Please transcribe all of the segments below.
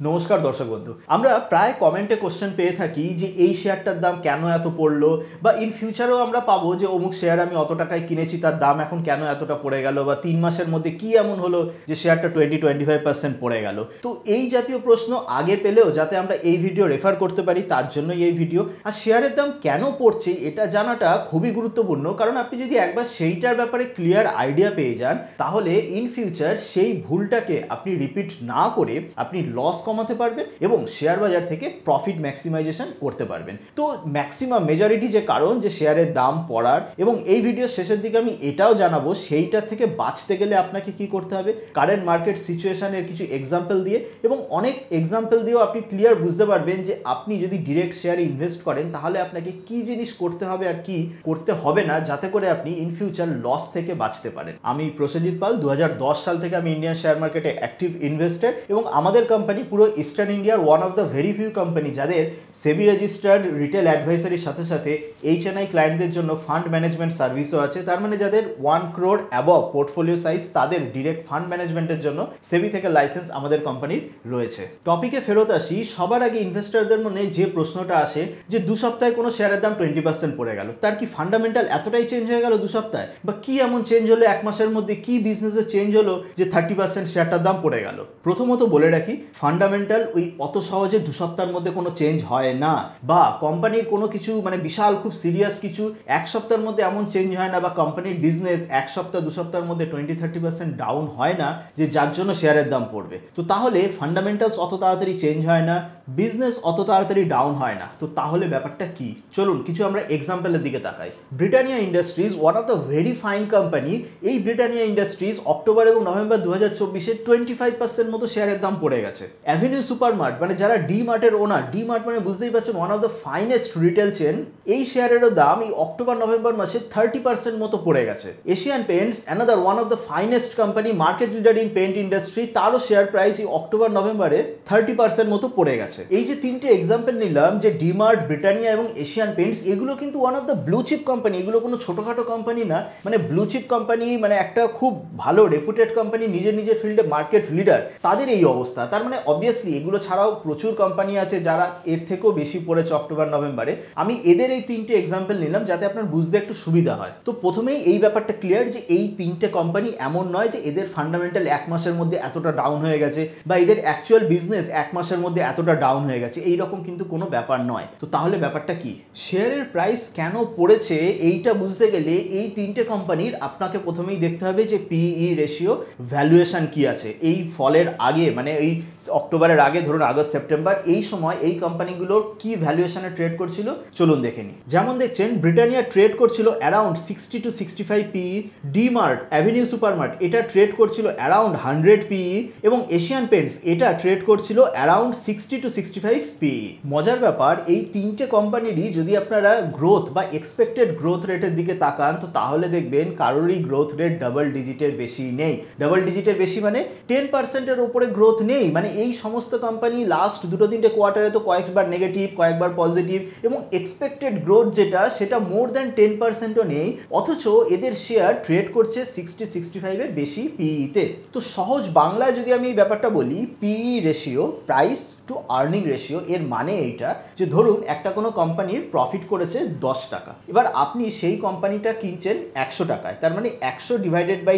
নমস্কার দর্শক বন্ধু, আমরা প্রায় কমেন্টে কোশ্চেন পেয়ে থাকি যে এই শেয়ারটার দাম কেন এত পড়লো, বা ইন ফিউচারেও আমরা পাবো যে অমুক শেয়ার আমি অত টাকায় কিনেছি তার দাম এখন কেন এতটা পড়ে গেল, বা 3 মাসের মধ্যে কি এমন হলো যে শেয়ারটা 20-25% পড়ে গেল। তো এই জাতীয় প্রশ্ন আগে পেলেও যাতে আমরা এই ভিডিও রেফার করতে পারি তার জন্যই এই ভিডিও। আর শেয়ারের দাম কেন পড়ছে এটা জানাটা খুবই গুরুত্বপূর্ণ, কারণ আপনি যদি একবার সেইটার ব্যাপারে ক্লিয়ার আইডিয়া পেয়ে যান তাহলে ইন ফিউচার সেই ভুলটাকে আপনি রিপিট না করে আপনি লস কমাতে পারবেন এবং শেয়ার বাজার থেকে প্রফিট ম্যাক্সিমাইজেশন করতে পারবেন। তো ম্যাক্সিমাম মেজরিটি যে কারণ যে শেয়ারের দাম পড়ার, এবং এই ভিডিওর শেষের দিকে আমি এটাও জানাবো সেইটা থেকে বাঁচতে গেলে আপনাকে কি করতে হবে, কারেন্ট মার্কেট সিচুয়েশনের কিছু এক্সাম্পল দিয়ে, এবং অনেক এক্সাম্পল দিয়েও আপনি ক্লিয়ার বুঝতে পারবেন যে আপনি যদি ডিরেক্ট শেয়ারে ইনভেস্ট করেন তাহলে আপনাকে কি জিনিস করতে হবে আর কি করতে হবে না, যাতে করে আপনি ইন ফিউচার লস থেকে বাঁচতে পারেন। আমি প্রসেনজিৎ পাল, 2010 সাল থেকে আমি ইন্ডিয়ান শেয়ার মার্কেটে অ্যাক্টিভ ইনভেস্টার, এবং আমাদের কোম্পানি পুরো ইস্টার্ন ইন্ডিয়ার one of the very few company যাদের সেবি রেজিস্টার্ড রিটেল অ্যাডভাইসারির সাথে সাথে HNI ক্লায়েন্টদের জন্য ফান্ড ম্যানেজমেন্ট সার্ভিসও আছে। তার মানে যাদের 1 crore অ্যাবভ পোর্টফোলিও সাইজ তাদের ডিরেক্ট ফান্ড ম্যানেজমেন্টের জন্য সেবি থেকে লাইসেন্স আমাদের কোম্পানির রয়েছে। টপিকে ফেরত আসি, সবার আগে ইনভেস্টারদের মনে যে প্রশ্নটা আসে যে 2 সপ্তাহে কোনো শেয়ারের দাম 20% পড়ে গেল, তার কি ফান্ডামেন্টাল এতটাই চেঞ্জ হয়ে গেল 2 সপ্তাহে, বা কি এমন চেঞ্জ হলো 1 মাসের মধ্যে, কি বিজনেসে চেঞ্জ হলো যে 30% শেয়ারটার দাম পড়ে গেল। প্রথমত বলে রাখি, ফান্ডামেন্টাল ওই অত সহজে 2 সপ্তাহের মধ্যে কোনো চেঞ্জ হয় না, বা কোম্পানির কোনো কিছু মানে বিশাল খুব সিরিয়াস কিছু 1 সপ্তাহের মধ্যে এমন চেঞ্জ হয় না, বা কোম্পানির বিজনেস 1 সপ্তাহ 2 সপ্তাহের মধ্যে 20-30% ডাউন হয় না যে যার জন্য শেয়ারের দাম পড়বে। তো তাহলে ফান্ডামেন্টালস অত তাড়াতাড়ি চেঞ্জ হয় না, বিজনেস অত তাড়াতাড়ি ডাউন হয় না, তো তাহলে ব্যাপারটা কি? চলুন কিছু আমরা এক্সাম্পলের দিকে তাকাই। Britannia industries one of the very fine company. এই ব্রিটানিয়া ইন্ডাস্ট্রিজ অক্টোবর এবং নভেম্বর 2024-এ 25% মতো শেয়ারের দাম পড়ে গেছে। অ্যাভিনিউ সুপারমার্ট, মানে যারা ডি মার্টের ওনার, ডি মার্ট মানে বুঝতেই পারছেন one of the finest retail chain, এই শেয়ারেরও দাম এই অক্টোবর নভেম্বর মাসে 30% মতো পড়ে গেছে। Asian Paints, another one of the finest company, market leader in paint industry, তারও শেয়ার প্রাইস এই অক্টোবর নভেম্বরে 30% মতো পড়ে গেছে। এই যে তিনটে এক্সাম্পল নিলাম, যে ডিমার্ট, ব্রিটানিয়া এবং এশিয়ান পেন্টস, এগুলো কিন্তু one of the blue chip company, এগুলো কোনো ছোটোখাটো কোম্পানি না, মানে ব্লু চিপ কোম্পানি, মানে একটা খুব ভালো রেপুটেড কোম্পানি, নিজের নিজের ফিল্ডে মার্কেট লিডার, তাদের এই অবস্থা। তার মানে অবভিয়াসলি এগুলো ছাড়াও প্রচুর কোম্পানি আছে যারা এর থেকেও বেশি পড়েছে অক্টোবর নভেম্বরে। আমি এদের এই তিনটে এক্সাম্পল নিলাম যাতে আপনার বুঝতে একটু সুবিধা হয়। তো প্রথমেই এই ব্যাপারটা ক্লিয়ার যে এই তিনটে কোম্পানি এমন নয় যে এদের ফান্ডামেন্টাল 1 মাসের মধ্যে এতটা ডাউন হয়ে গেছে, বা এদের অ্যাকচুয়াল বিজনেস 1 মাসের মধ্যে এতটা ডাউন হয়ে গেছে, এইরকম কিন্তু কোনো ব্যাপার নয়। তো তাহলে ব্যাপারটা কি? শেয়ারের প্রাইস কেন পড়েছে এইটা বুঝতে গেলে এই তিনটে কোম্পানির আপনাকে প্রথমেই দেখতে হবে যে PE রেশিও, ভ্যালুয়েশন কি আছে। এই ফলের আগে, মানে এই অক্টোবরের আগে, ধরুন আগস্ট সেপ্টেম্বর, এই সময় এই কোম্পানিগুলোর কি ভ্যালুয়েশনে ট্রেড করছিল চলুন দেখে নিই। যেমন দেখছেন ব্রিটানিয়া ট্রেড করছিল around 60-65 PE, demat, avenue supermart এটা ট্রেড করছিল অ্যারাউন্ড 100 PE, এবং এশিয়ান পেন্টস এটা ট্রেড করছিল অ্যারাউন্ড 60-65 PE। মজার ব্যাপার, এই তিনটে কোম্পানিরই যদি আপনারা গ্রোথ বা এক্সপেক্টেড গ্রোথ রেটের দিকে তাকান তো তাহলে দেখবেন কারোরই গ্রোথ রেট ডাবল ডিজিটের বেশি নেই। ডাবল ডিজিটের বেশি মানে 10%-এর উপরে গ্রোথ নেই। মানে এই সমস্ত কোম্পানি লাস্ট 2-3 কোয়ার্টারে তো কয়েকবার নেগেটিভ, কয়েকবার পজিটিভ, এবং এক্সপেক্টেড গ্রোথ যেটা সেটা মোর দ্যান 10%ও নেই, অথচ এদের শেয়ার ট্রেড করছে 60-65-এর বেশি PE-তে। তো সহজ বাংলায় যদি আমি এই ব্যাপারটা বলি, PE ratio, price two earning ratio, এর মানে এইটা যে ধরুন একটা কোনো কোম্পানির প্রফিট করেছে 10 টাকা, এবার আপনি সেই কোম্পানিটা কিনছেন 100 টাকায়, তার মানে 100 ডিভাইডেড বাই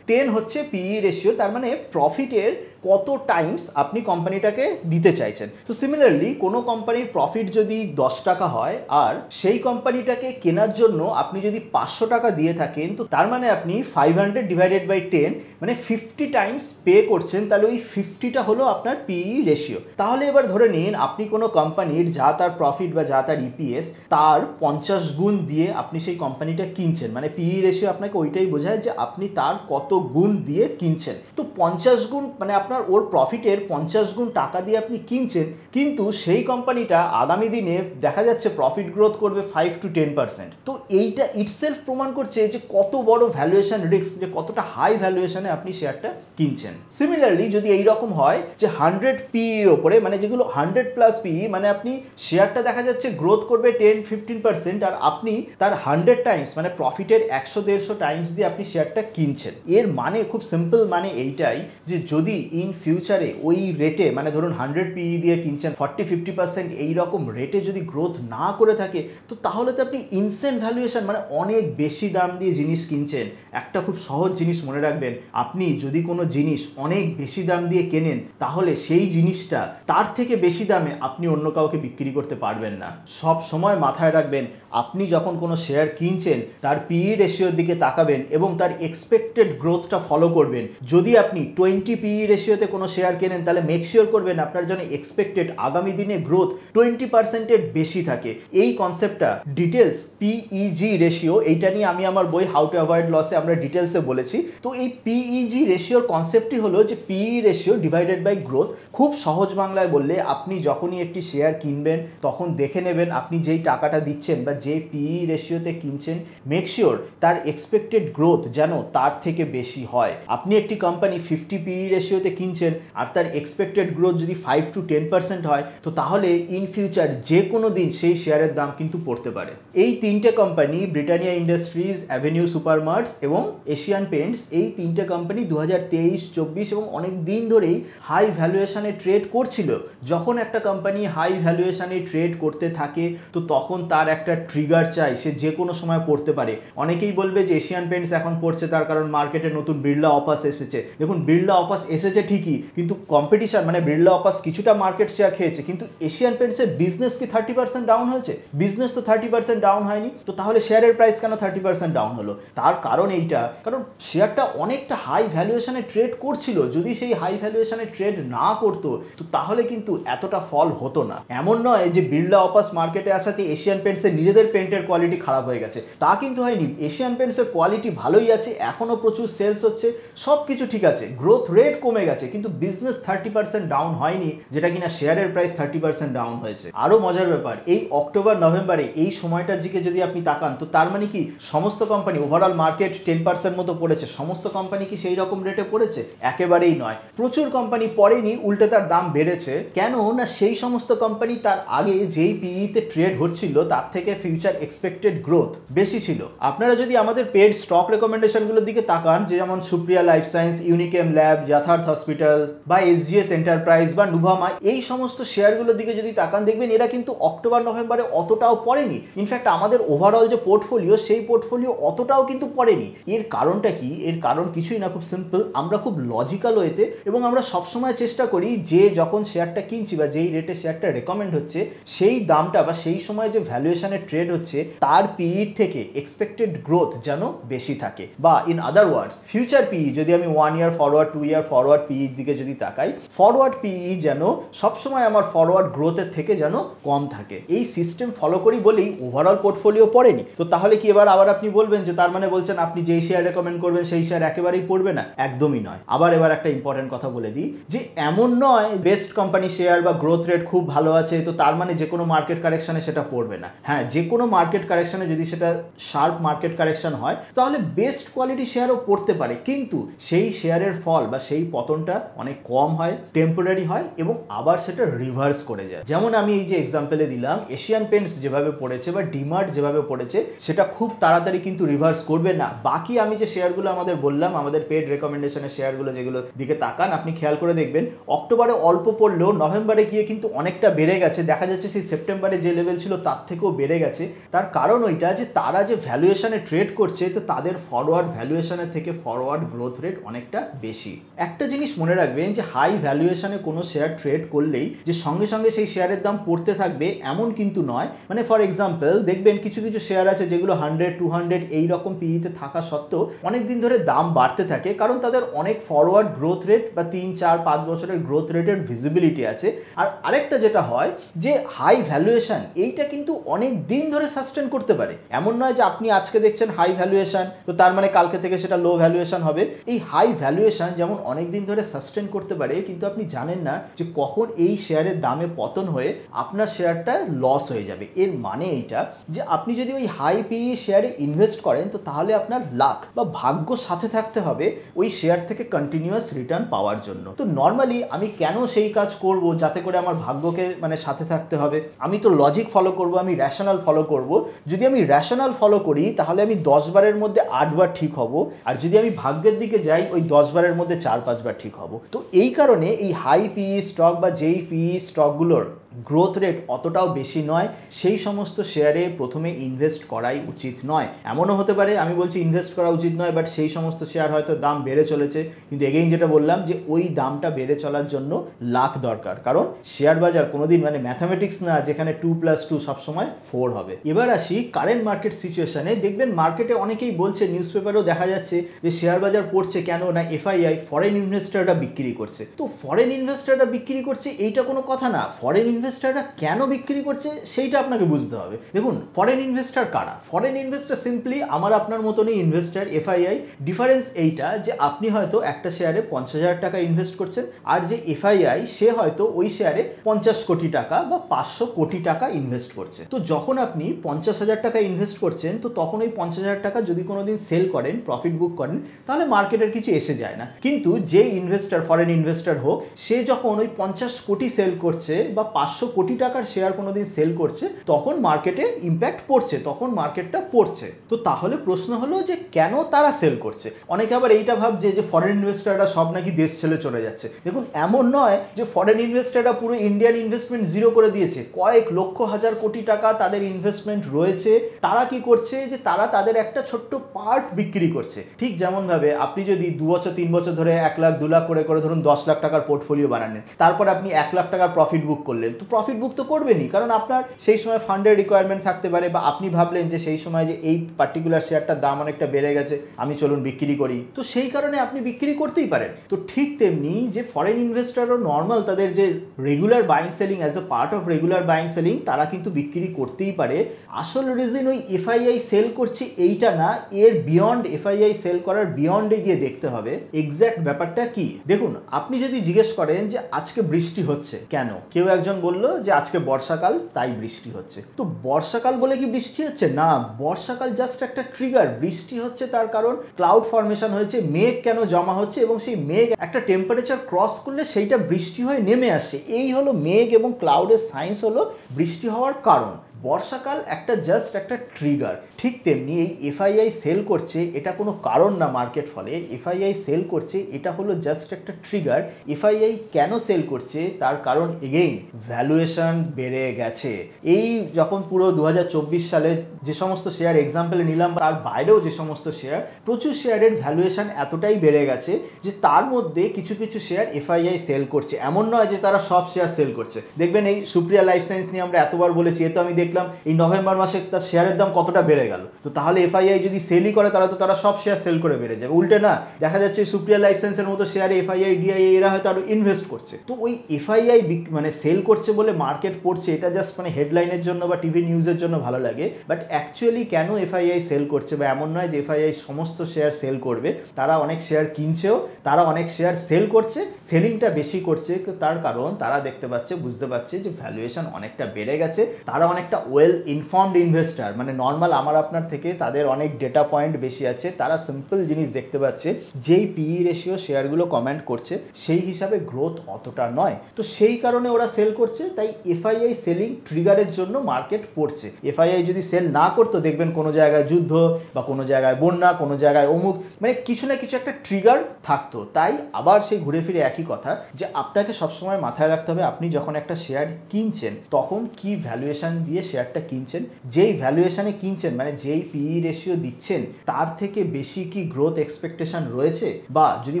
10 হচ্ছে PE রেশিও, তার মানে প্রফিটের কত টাইমস আপনি কোম্পানিটাকে দিতে চাইছেন। তো সিমিলারলি কোনো কোম্পানির প্রফিট যদি 10 টাকা হয় আর সেই কোম্পানিটাকে কেনার জন্য আপনি যদি 500 টাকা দিয়ে থাকেন, তো তার মানে আপনি 500 ডিভাইডেড বাই 10 মানে 50 টাইমস পে করছেন, তাহলে ওই 50টা হলো আপনার PE রেশিও। তাহলে এবার ধরে নিন আপনি কোনো কোম্পানির যা তার প্রফিট বা যা তার EPS তার 50 গুণ দিয়ে আপনি সেই কোম্পানিটা কিনছেন, মানে PE রেশিও আপনাকে ওইটাই বোঝায় যে আপনি তার কত গুণ দিয়ে কিনছেন। তো 50 গুণ মানে আপনার ওর প্রফিটের 50 গুণ টাকা দিয়ে আপনি কিনছেন, কিন্তু সেই কোম্পানিটা আগামী দিনে দেখা যাচ্ছে প্রফিট গ্রোথ করবে 5-10%। তো এইটা ইটসেলফ প্রমাণ করছে যে কত বড় ভ্যালুয়েশন রিস্ক, যে কতটা হাই ভ্যালুয়েশনে আপনি শেয়ারটা কিনছেন। সিমিলারলি যদি এইরকম হয় যে 100 PE এর ওপরে, মানে যেগুলো 100+ PE, মানে আপনি শেয়ারটা দেখা যাচ্ছে গ্রোথ করবে 10-15%, আর আপনি তার 100 টাইমস মানে প্রফিটের 100-150 টাইমস দিয়ে আপনি শেয়ারটা কিনছেন। এর মানে খুব সিম্পল, মানে এইটাই যে যদি ইন ফিউচারে ওই রেটে মানে ধরুন 100 পিই দিয়ে কিনছেন 40-50% এইরকম রেটে যদি গ্রোথ না করে থাকে তো তাহলে তো আপনি ইনসেন্ট ভ্যালুয়েশন মানে অনেক বেশি দাম দিয়ে জিনিস কিনছেন। একটা খুব সহজ জিনিস মনে রাখবেন, আপনি যদি কোনো জিনিস অনেক বেশি দাম দিয়ে কেনেন তাহলে সেই জিনিসটা তার থেকে বেশি দামে আপনি অন্য কাউকে বিক্রি করতে পারবেন না। সব সময় মাথায় রাখবেন আপনি যখন কোনো শেয়ার কিনছেন তার পিই রেশিওর দিকে তাকাবেন এবং তার এক্সপেক্টেড গ্রোথটা ফলো করবেন। যদি আপনি 20 পিই রেশিওতে কোনো শেয়ার কেনেন তাহলে মেক শিওর করবেন আপনার জন্য এক্সপেক্টেড আগামী দিনে গ্রোথ 20%-এর বেশি থাকে। এই কনসেপ্টটা ডিটেলস পিইজি রেশিও, এইটা নিয়ে আমি আমার বই হাউ টু অ্যাভয়েড লসে আমরা ডিটেলসে বলেছি। তো এই পিইজি রেশিওর কনসেপ্টই হলো যে পিই রেশিও ডিভাইডেড বাই গ্রোথ। খুব সহজ বাংলায় বললে আপনি যখনই একটি শেয়ার কিনবেন তখন দেখে নেবেন আপনি যেই টাকাটা দিচ্ছেন বা যে পিই রেশিওতে কিনছেন মেক শিওর তার এক্সপেক্টেড গ্রোথ যেন তার থেকে বেশি হয়। আপনি একটি কোম্পানি 50 পিই রেশিওতে কিনছেন আর তার এক্সপেক্টেড গ্রোথ যদি 5-10% হয় তো তাহলে ইন ফিউচার যে কোনো দিন সেই শেয়ারের দাম কিন্তু পড়তে পারে। এই তিনটে company Britannia industries, avenue supermarts এবং এশিয়ান পেইন্টস, এই তিনটে কোম্পানি 2023-24 এবং অনেক দিন ধরেই হাই ভ্যালুয়েশনে ট্রেড করছিল। যখন একটা কোম্পানি হাই ভ্যালুয়েশনে ট্রেড করতে থাকে তো তখন তার একটা ট্রিগার চাই, সে যে কোনো সময় পড়তে পারে। অনেকেই বলবে যে এশিয়ান পেইন্টস এখন পড়ছে তার কারণ মার্কেটে নতুন বিড়লা অফাস এসেছে। দেখুন বিড়লা অফাস এসেছে ঠিকই, কিন্তু কম্পিটিশন মানে বিড়লা অফাস কিছুটা মার্কেট শেয়ার খেয়েছে, কিন্তু এশিয়ান পেইন্টসের বিজনেস কি 30% ডাউন হয়েছে? বিজনেস তো 30% ডাউন হয়নি। তো তাহলে শেয়ারের প্রাইস কেন 30% ডাউন হলো? তার কারণ এইটা, কারণ শেয়ারটা অনেকটা হাই ভ্যালুয়েশনে ট্রেড করছিল। যদি সেই হাই ভ্যালুয়েশনে ট্রেড না করতো তো তাহলে কিন্তু এতটা ফল হতো না। এমন নয় যে বিড়লা অফাস মার্কেটে আসাতে এশিয়ান পেইন্টসের নিজেদের পেইন্টের কোয়ালিটি খারাপ হয়ে গেছে, তা কিন্তু হয়নি। এশিয়ান পেইন্টসের কোয়ালিটি ভালোই আছে, এখনও প্রচুর সেলস হচ্ছে, সব কিছু ঠিক আছে, গ্রোথ রেট কমে গেছে, কিন্তু বিজনেস 30% ডাউন হয়নি, যেটা কিনা শেয়ারের প্রাইস 30% ডাউন হয়েছে। আরও মজার ব্যাপার, এই অক্টোবর নভেম্বরে এই সময়টার দিকে যদি আপনি তাকান তো তার মানে কি সমস্ত কোম্পানি, ওভারঅল মার্কেট 10% মতো পড়েছে, সমস্ত কোম্পানি কি সেই রকম রেটে পড়েছে? একেবারেই নয়। প্রচুর কোম্পানি পড়েনি, উল্টে তার দাম বেড়েছে। কেন না সেই সমস্ত কোম্পানি তার আগে যেই পিইতে ট্রেড হচ্ছিল তার থেকে ফিউচার এক্সপেক্টেড গ্রোথ বেশি ছিল। আপনারা যদি আমাদের পেড স্টক রেকমেন্ডেশনগুলোর দিকে তাকান, যেমন Supriya life science, Unichem lab, Yatharth hospital বা এসজিএস এন্টারপ্রাইজ বা নুভামা, এই সমস্ত শেয়ারগুলোর দিকে যদি তাকান দেখবেন এরা কিন্তু অক্টোবর নভেম্বরে অতটাও পড়েনি। ইনফ্যাক্ট আমাদের ওভারঅল যে পোর্টফোলিও সেই পোর্টফোলিও অতটাও কিন্তু পড়েনি। এর কারণটা কি? এর কারণ কিছুই না, খুব সিম্পল। আমরা খুব লজিক্যাল ওয়েতে এবং আমরা সবসময় চেষ্টা করি যে যখন শেয়ারটা কিনছি বা যেই রেটে শেয়ারটা রেকমেন্ড হচ্ছে সেই দামটা বা সেই সময় যে ভ্যালুয়েশনে ট্রেড হচ্ছে তার পিই থেকে এক্সপেক্টেড গ্রোথ যেন বেশি থাকে, বা ইন আদার ওয়ার্ডস ফিউচার পিই, যদি আমি 1 ইয়ার ফরওয়ার্ড 2 ইয়ার ফরওয়ার্ড পিইর দিকে যদি তাকাই, ফরওয়ার্ড পিই যেন সবসময় আমার ফরওয়ার্ড গ্রোথের থেকে যেন কম থাকে। এই সিস্টেম ফলো করি বলেই ওভারঅল পোর্টফোলিও পড়েনি। তো তাহলে কি আবার আপনি বলবেন যে তার মানে বলছেন আপনি যেই শেয়ার রেকমেন্ড করবেন সেই শেয়ার একেবারেই পড়বে না? একদমই নয়। এবার একটা ইম্পর্টেন্ট কথা বলে দিই যে এমন নয় বেস্ট কোম্পানি শেয়ার বা গ্রোথ রেট খুব ভালো আছে তো তার মানে যে কোনো মার্কেট কারেকশনে সেটা পড়বে না। হ্যাঁ, যে কোনো মার্কেট কারেকশনে যদি সেটা শার্প মার্কেট কারেকশন হয় তাহলে বেস্ট কোয়ালিটি শেয়ারও পড়তে পারে, কিন্তু সেই শেয়ারের ফল বা সেই পতনটা অনেক কম হয়, টেম্পোরারি হয় এবং আবার সেটা রিভার্স করে যায়। যেমন আমি এই যে এক্সাম্পলে দিলাম, এশিয়ান পেইন্টস যেভাবে পড়েছে বা ডিমার্ট যেভাবে পড়েছে সেটা খুব তাড়াতাড়ি কিন্তু রিভার্স করবে না। বাকি আমি যে শেয়ারগুলো আমাদের বললাম, আমাদের পেড রেকমেন্ডেশনের শেয়ারগুলো যেগুলো দিকে তাকান আপনি খেয়াল করে দেখবেন অক্টোবরে অল্প পড়লেও নভেম্বরে গিয়ে কিন্তু অনেকটা বেড়ে গেছে। দেখা যাচ্ছে সেই সেপ্টেম্বরে যে লেভেল ছিল তার থেকেও বেড়ে গেছে। তার কারণ ওইটা যে তারা যে ভ্যালুয়েশনে ট্রেড করছে তো তাদের ফরওয়ার্ড ভ্যালুয়েশনের থেকে ফরওয়ার্ড গ্রোথ রেট অনেকটা বেশি। একটা জিনিস মনে রাখবেন যে হাই ভ্যালুয়েশনে কোনো শেয়ার ট্রেড করলেই যে সঙ্গে সঙ্গে সেই শেয়ারের দাম পড়তে থাকবে এমন কিন্তু নয়। মানে ফর এক্সাম্পল দেখবেন কিছু কিছু শেয়ার আছে যেগুলো 100-200 এই রকম পিইতে থাকা সত্ত্বেও অনেক দিন ধরে দাম বাড়তে থাকে, কারণ তাদের অনেক ফরওয়ার্ড গ্রোথ রেট বা 3-4-5 বছরের গ্রোথ রেটের ভিজিবিলিটি আছে। আর আরেকটা যেটা হয় যে হাই ভ্যালুয়েশন এইটা কিন্তু অনেক দিন ধরে সাস্টেন করতে পারে। এমন নয় যে আপনি আজকে দেখছেন হাই ভ্যালুয়েশন তো তার মানে কালকে থেকে সেটা লো ভ্যালুয়েশন হবে। এই হাই ভ্যালুয়েশন যেমন অনেক দিন ধরে সাস্টেন করতে পারে, কিন্তু আপনি জানেন না যে কখন এই শেয়ারের দামে পতন হয়ে আপনার শেয়ারটা লস হয়ে যাবে। এর মানে এইটা যে আপনি যদি ওই হাই পিই শেয়ারে ইনভেস্ট করেন তো তাহলে আপনার লাক বা ভাগ্য সাথে থাকতে হবে ওই শেয়ার থেকে কন্টিনিউয়াস রিটার্ন পাওয়ার জন্য। তো নর্মালি আমি কেন সেই কাজ করব যাতে করে আমার ভাগ্যকে মানে সাথে থাকতে হবে? আমি তো লজিক ফলো করব, আমি র্যাশনাল ফলো করব। যদি আমি র্যাশনাল ফলো করি তাহলে আমি 10 বারের মধ্যে 8 বার ঠিক হব, আর যদি আমি ভাগ্যের দিকে যাই ওই 10 বারের মধ্যে 4-5 বার ঠিক ঠিক হব। তো এই কারণে এই হাই পিই স্টক বা যেই পিই স্টকগুলোর গ্রোথ রেট অতটাও বেশি নয়, সেই সমস্ত শেয়ারে প্রথমে ইনভেস্ট করাই উচিত নয়। এমনও হতে পারে, আমি বলছি ইনভেস্ট করা উচিত নয়, বাট সেই সমস্ত শেয়ার হয়তো দাম বেড়ে চলেছে, কিন্তু এগেইন যেটা বললাম যে ওই দামটা বেড়ে চলার জন্য লাখ দরকার, কারণ শেয়ার বাজার কোনোদিন মানে ম্যাথামেটিক্স না যেখানে 2+2 সবসময় 4 হবে। এবার আসি কারেন্ট মার্কেট সিচুয়েশনে। দেখবেন মার্কেটে অনেকেই বলছে, নিউজ পেপারেও দেখা যাচ্ছে যে শেয়ার বাজার পড়ছে কেন না এফআইআই ফরেন ইনভেস্টাররা বিক্রি করছে। তো ফরেন ইনভেস্টাররা বিক্রি করছে এইটা কোনো কথা না, ফরেন ইনভেস্টাররা কেন বিক্রি করছে সেইটা আপনাকে বুঝতে হবে। দেখুন ফরেন ইনভেস্টার কারা? ফরেন ইনভেস্টার সিম্পলি আমার আপনার মতনই ইনভেস্টার। এফআইআই ডিফারেন্স এইটা যে আপনি হয়তো একটা শেয়ারে 50,000 টাকা ইনভেস্ট করছেন, আর যে এফআইআই সে হয়তো ওই শেয়ারে 50 কোটি টাকা বা 500 কোটি টাকা ইনভেস্ট করছে। তো যখন আপনি 50,000 টাকা ইনভেস্ট করছেন, তো তখন ওই 50,000 টাকা যদি কোনোদিন সেল করেন, প্রফিট বুক করেন, তাহলে মার্কেটের কিছু এসে যায় না। কিন্তু যে ইনভেস্টার, ফরেন ইনভেস্টার হোক, সে যখন ওই 50 কোটি সেল করছে বা 500 কোটি টাকার শেয়ার কোনোদিন সেল করছে, তখন মার্কেটে ইম্প্যাক্ট পড়ছে, তখন মার্কেটটা পড়ছে। তো তাহলে প্রশ্ন হলো যে কেন তারা সেল করছে? অনেকে আবার এইটা ভাবছে যে ফরেন ইনভেস্টাররা সব নাকি দেশ ছেড়ে চলে যাচ্ছে। দেখুন এমন নয় যে ফরেন ইনভেস্টাররা পুরো ইন্ডিয়ান ইনভেস্টমেন্ট জিরো করে দিয়েছে। কয়েক লক্ষ হাজার কোটি টাকা তাদের ইনভেস্টমেন্ট রয়েছে। তারা কি করছে যে তারা তাদের একটা ছোট্ট পার্ট বিক্রি করছে। ঠিক যেমন ভাবে আপনি যদি 2 বছর 3 বছর ধরে 1 লাখ 2 লাখ করে ধরুন 10 লাখ টাকার পোর্টফোলিও বানালেন, তারপর আপনি 1 লাখ টাকার প্রফিট বুক করলেন, তো প্রফিট বুক তো করবেনই, কারণ আপনার সেই সময় ফান্ডের রিকোয়ারমেন্ট থাকতে পারে, বা আপনি ভাবলেন যে সেই সময় যে এই পার্টিকুলার শেয়ারটার দাম অনেকটা বেড়ে গেছে, আমি চলুন বিক্রি করি, তো সেই কারণে আপনি বিক্রি করতেই পারেন। তো ঠিক তেমনি যে ফরেন ইনভেস্টারও নর্মাল তাদের যে regular buying selling, as a part of regular buying selling, তারা কিন্তু বিক্রি করতেই পারে। আসল রিজন ওই এফআইআই সেল করছে এইটা না, এর বিয়ন্ড, এফআইআই সেল করার বিয়ন্ডে গিয়ে দেখতে হবে এক্স্যাক্ট ব্যাপারটা কি। দেখুন আপনি যদি জিজ্ঞেস করেন যে আজকে বৃষ্টি হচ্ছে কেন, কেউ একজন বলল যে আজকে বর্ষাকাল তাই বৃষ্টি হচ্ছে। তো বর্ষাকাল বলে কি বৃষ্টি হচ্ছে? না, বর্ষাকাল জাস্ট একটা ট্রিগার। বৃষ্টি হচ্ছে তার কারণ ক্লাউড ফর্মেশন হয়েছে, মেঘ কেন জমা হচ্ছে, এবং সেই মেঘ একটা টেম্পারেচার ক্রস করলে সেইটা বৃষ্টি হয়ে নেমে আসছে। এই হলো মেঘ এবং ক্লাউডের সায়েন্স, হলো বৃষ্টি হওয়ার কারণ। বর্ষাকাল একটা জাস্ট একটা ট্রিগার। ঠিক তেমনি এই এফআইআই সেল করছে এটা কোনো কারণ না মার্কেট ফলের। এফআইআই সেল করছে এটা হলো জাস্ট একটা ট্রিগার। এফআইআই কেন সেল করছে তার কারণ এগেইন ভ্যালুয়েশন বেড়ে গেছে। এই যখন পুরো 2024 সালে যে সমস্ত শেয়ার এক্সাম্পলে নিলাম, তার বাইরেও যে সমস্ত শেয়ার, প্রচুর শেয়ারের ভ্যালুয়েশন এতটাই বেড়ে গেছে যে তার মধ্যে কিছু কিছু শেয়ার এফআইআই সেল করছে। এমন নয় যে তারা সব শেয়ার সেল করছে। দেখবেন এই সুপ্রিয়া লাইফ সায়েন্স নিয়ে আমরা এতবার বলেছি, এ তো আমি দেখলাম এই নভেম্বর মাসে তার শেয়ারের দাম কতটা বেড়ে গেল। তো তাহলে এফআইআই যদি সেলই করে তাহলে তো তারা সব শেয়ার সেল করে বেড়ে যাবে। উল্টে না, দেখা যাচ্ছে সুপ্রিয়া লাইফ সায়েন্সের মতো শেয়ারে এফআইআই, ডিআইআই এরা হয়তো আরো ইনভেস্ট করছে। তো ওই এফআইআই মানে সেল করছে বলে মার্কেট পড়ছে, এটা জাস্ট মানে হেডলাইনের জন্য বা টিভি নিউজের জন্য ভালো লাগে, বাট অ্যাকচুয়ালি কেন এফআইআই সেল করছে, বা এমন নয় যে এফআইআই সমস্ত শেয়ার সেল করবে। তারা অনেক শেয়ার কিনছেও, তারা অনেক শেয়ার সেল করছে, সেলিংটা বেশি করছে। তার কারণ তারা দেখতে পাচ্ছে, বুঝতে পারছে যে ভ্যালুয়েশন অনেকটা বেড়ে গেছে। তারা অনেকটা ওয়েল ইনফর্মড ইনভেস্টার, মানে নর্মাল আমার আপনার থেকে তাদের অনেক ডেটা পয়েন্ট বেশি আছে। তারা সিম্পল জিনিস দেখতে পাচ্ছে, যেই পিই রেশিও শেয়ারগুলো কমেন্ট করছে সেই হিসাবে গ্রোথ অতটা নয়। তো সেই কারণে ওরা সেল করছে। তাই এফআইআই সেলিং ট্রিগারের জন্য মার্কেট পড়ছে। এফআইআই যদি সেল না করতো, দেখবেন কোনো জায়গায় যুদ্ধ বা কোনো জায়গায় বন্যা, কোনো জায়গায় অমুক, মানে কিছু না কিছু একটা ট্রিগার থাকতো। তাই আবার সেই ঘুরে ফিরে একই কথা যে আপনাকে সবসময় মাথায় রাখতে হবে, আপনি যখন একটা শেয়ার কিনছেন তখন কি ভ্যালুয়েশন দিয়ে শেয়ারটা কিনছেন। যেই ভ্যালুয়েশনে কিনছেন, মানে যেই পিই রেশিও দিচ্ছেন, তার থেকে বেশি কি গ্রোথ এক্সপেকটেশন রয়েছে? বা যদি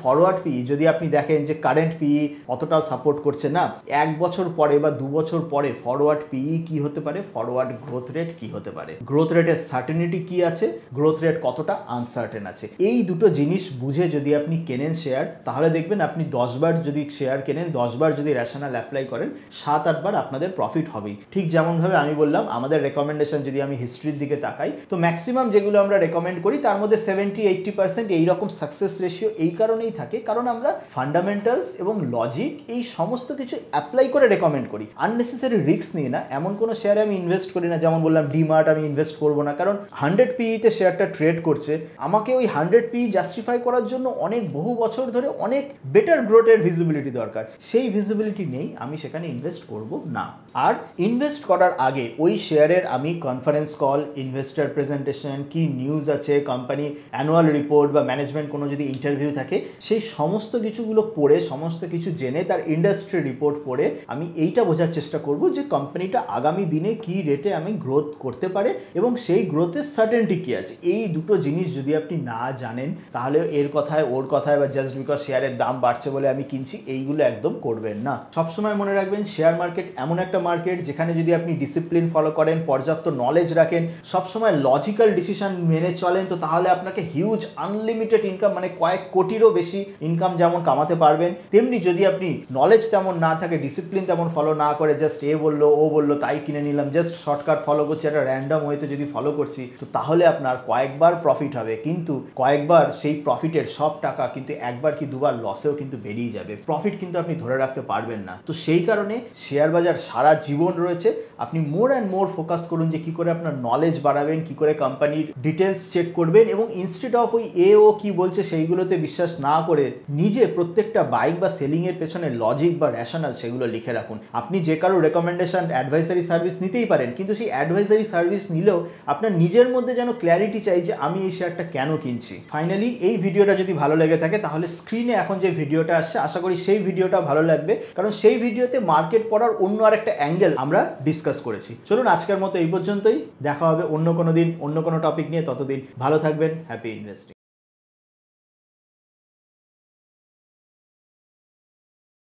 ফরওয়ার্ড পিই, যদি আপনি দেখেন যে কারেন্ট পিই অতটাও সাপোর্ট করছে না, 1 বছর পরে বা 2 বছর পরে ফরওয়ার্ড পিই কি হতে পারে, ফরওয়ার্ড গ্রোথ রেট কি হতে পারে, গ্রোথ রেটের সার্টেনিটি কি আছে, গ্রোথ রেট কতটা আনসার্টেন আছে, এই দুটো জিনিস বুঝে যদি আপনি কেনেন শেয়ার, তাহলে দেখবেন আপনি 10 বার যদি শেয়ার কেনেন, 10 বার যদি রেশনাল অ্যাপ্লাই করেন, 7-8 বার আপনাদের প্রফিট হবেই। ঠিক যেমনভাবে আমি বললাম, আমাদের রেকমেন্ডেশন যদি আমি হিস্ট্রির দিকে তাকাই, তো ম্যাক্সিমাম যেগুলো আমরা রেকমেন্ড করি তার মধ্যে 70-80% এইরকম সাকসেস রেশিও এই কারণেই থাকে, কারণ আমরা ফান্ডামেন্টালস এবং লজিক এই সমস্ত কিছু অ্যাপ্লাই করে রেকমেন্ড করি। আননেসেসারি রিস্ক নিয়ে না। এমন কোনো শেয়ারে আমি ইনভেস্ট করি না, যেমন বললাম ডিমার্ট আমি ইনভেস্ট করবো না, কারণ 100 পিইতে শেয়ারটা ট্রেড করছে। আমাকে ওই 100 পিই জাস্টিফাই করার জন্য অনেক বহু বছর ধরে অনেক বেটার গ্রোথের ভিজিবিলিটি দরকার। সেই ভিজিবিলিটি নেই, আমি সেখানে ইনভেস্ট করব না। আর ইনভেস্ট করার আগে ওই শেয়ারের আমি কনফারেন্স কল, ইনভেস্টার প্রেজেন্টেশন, কি নিউজ আছে, কোম্পানি অ্যানুয়াল রিপোর্ট বা ম্যানেজমেন্ট কোনো যদি ইন্টারভিউ থাকে, সেই সমস্ত কিছুগুলো পড়ে, সমস্ত কিছু জেনে, তার ইন্ডাস্ট্রি রিপোর্ট পড়ে আমি এইটা বোঝার চেষ্টা করব যে কোম্পানিটা আগামী দিনে কি রেটে আমি গ্রোথ করতে পারে এবং সেই গ্রোথের সার্টেনটি কী আছে। এই দুটো জিনিস যদি আপনি না জানেন তাহলে এর কথায় ওর কথায় বা জাস্ট বিকজ শেয়ারের দাম বাড়ছে বলে আমি কিনছি, এইগুলো একদম করবেন না। সবসময় মনে রাখবেন শেয়ার মার্কেট এমন একটা মার্কেট যেখানে যদি আপনি ডিসিপ্লিন ফলো করেন, পর্যাপ্ত নলেজ রাখেন, সবসময় লজিক্যাল ডিসিশন মেনে চলেন, তো তাহলে আপনাকে হিউজ আনলিমিটেড ইনকাম, মানে কয়েক কোটিরও বেশি ইনকাম যেমন কামাতে পারবেন, তেমনি যদি আপনি নলেজ তেমন না থাকে, ডিসিপ্লিন তেমন ফলো না করে, জাস্ট এ বললো ও বললো তাই কিনে নিলাম, জাস্ট শর্টকাট ফলো করছি, একটা র্যান্ডম ওয়েতে যদি ফলো করছি, তো তাহলে আপনার কয়েকবার প্রফিট হবে, কিন্তু কয়েকবার সেই প্রফিটের সব টাকা কিন্তু একবার কি দুবার লসেও কিন্তু বেরিয়ে যাবে। প্রফিট কিন্তু আপনি ধরে রাখতে পারবেন না। তো সেই কারণে শেয়ার বাজার সারা জীবন রয়েছে। আপনি মোর অ্যান্ড মোর ফোকাস করুন যে কি করে আপনার নলেজ বাড়াবেন, কি করে কোম্পানির ডিটেলস চেক করবেন, এবং ইনস্টেড অফ ওই এ ও কি বলছে সেইগুলোতে বিশ্বাস না করে নিজে প্রত্যেকটা বাইক বা সেলিংয়ের পেছনে লজিক বা র্যাশনাল সেগুলো লিখে রাখুন। আপনি যে কারো রেকমেন্ডেশন, অ্যাডভাইসারি সার্ভিস নিতেই পারেন, কিন্তু সেই অ্যাডভাইসারি সার্ভিস নিলেও আপনার নিজের মধ্যে যেন ক্ল্যারিটি চাই যে আমি এই শেয়ারটা কেন কিনছি। ফাইনালি এই ভিডিওটা যদি ভালো লেগে থাকে তাহলে স্ক্রিনে এখন যে ভিডিওটা আসছে, আশা করি সেই ভিডিওটা ভালো লাগবে, কারণ সেই ভিডিওতে মার্কেট পড়ার অন্য আরেকটা অ্যাঙ্গেল আমরা ডিসকাস করেছি। চলুন আজকের মতো এই পর্যন্তই, দেখা হবে অন্য কোনো দিন অন্য কোনো টপিক নিয়ে। ততদিন ভালো থাকবেন, হ্যাপি ইনভেস্টিং।